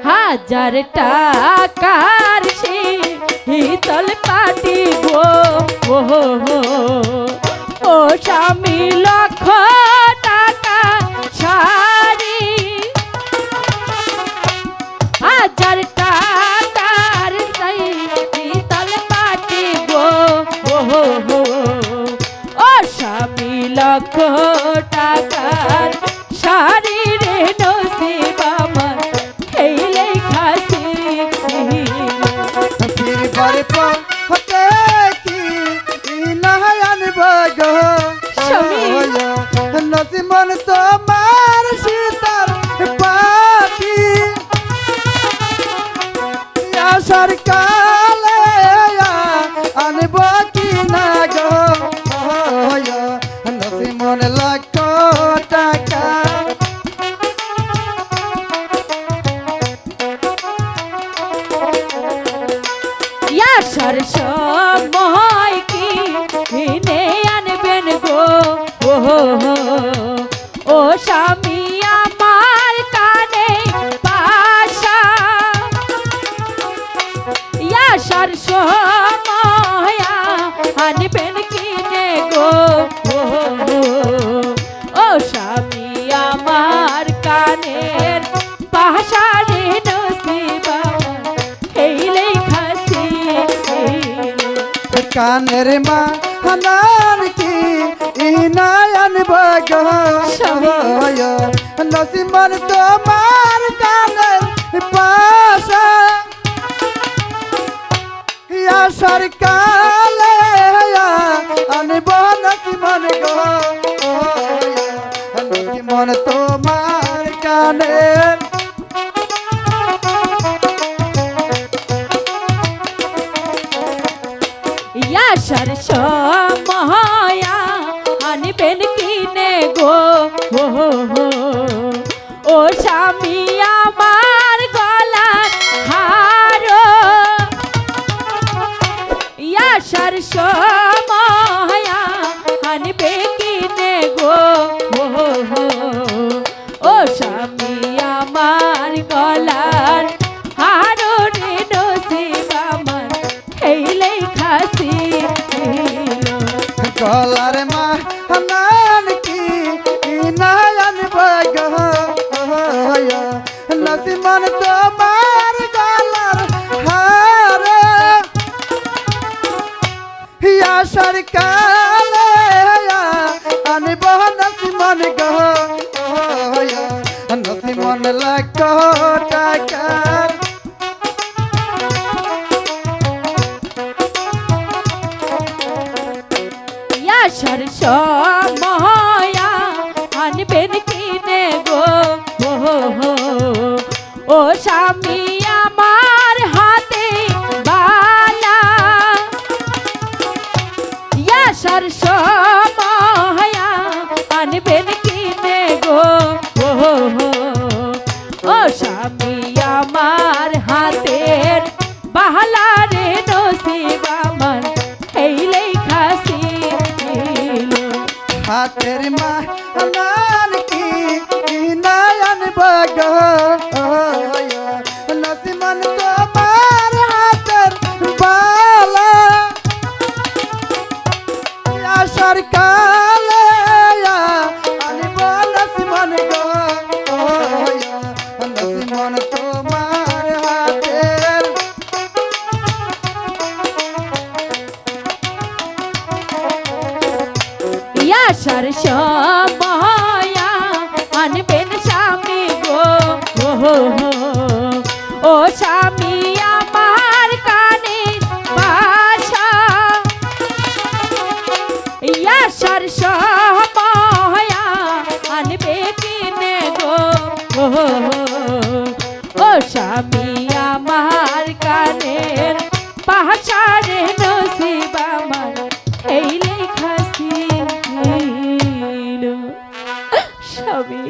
হাজার টাকার শীতল পাটি গো ও স্বামী লক্ষ টাকা শাড়ি হাজার টাকার শীতল পাটি গো ও স্বামী লক্ষ টাকার শাড়ি রে নসিব আমার এই লেখাছি ফিরবার পর হতে কি নয়ন বগো নসিমন তোমার শীতল পাখি আশার কালে আনব কি না গো নসিমন লক্ষ টাকা আসার সময় কি কিনে আনবেন গো ও স্বামী আমার কানে পাশা আসার সময় আনবেন কিনে গো ও স্বামী আমার কানের পাশা রে নসিব এই লেখাছি কানের মা হানান কি নয়ন বগো নসিমন তোমার কানের পাশা আশার কালে আনব নসিমন গো নসিমন তোমার কানের আসার সময় আনবেন কিনে গো ও স্বামী আমার গলার হার আসার সময় আনবে কিনে গো ও স্বামী আমার গলার হার রে নসিব আমার এই লেখাছি গলার মা হানান কি নয়ন বগো নসিমন তোমার গলার হার আশার কালে আনব নসিমন গো নসিমন লক্ষ টাকার আসার সময় আনবেন কিনে গো ও স্বামী আমার হাতে বালা আসার সময় আনবেন কিনে গো ও স্বামী আমার হাতের বালা রে নসিব আমার এই লেখাছি হাতের মা হানান কি নয়ন বগো নসিমন তোমার হাতের বালা আশার কালে আনব নসিমন গো নসিমন তোমার হাতের আসার সময় আনবেন স্বামী গো ও স্বামী আমার কানে বাসা আসার সময় আনবে কিনে গো ও স্বামী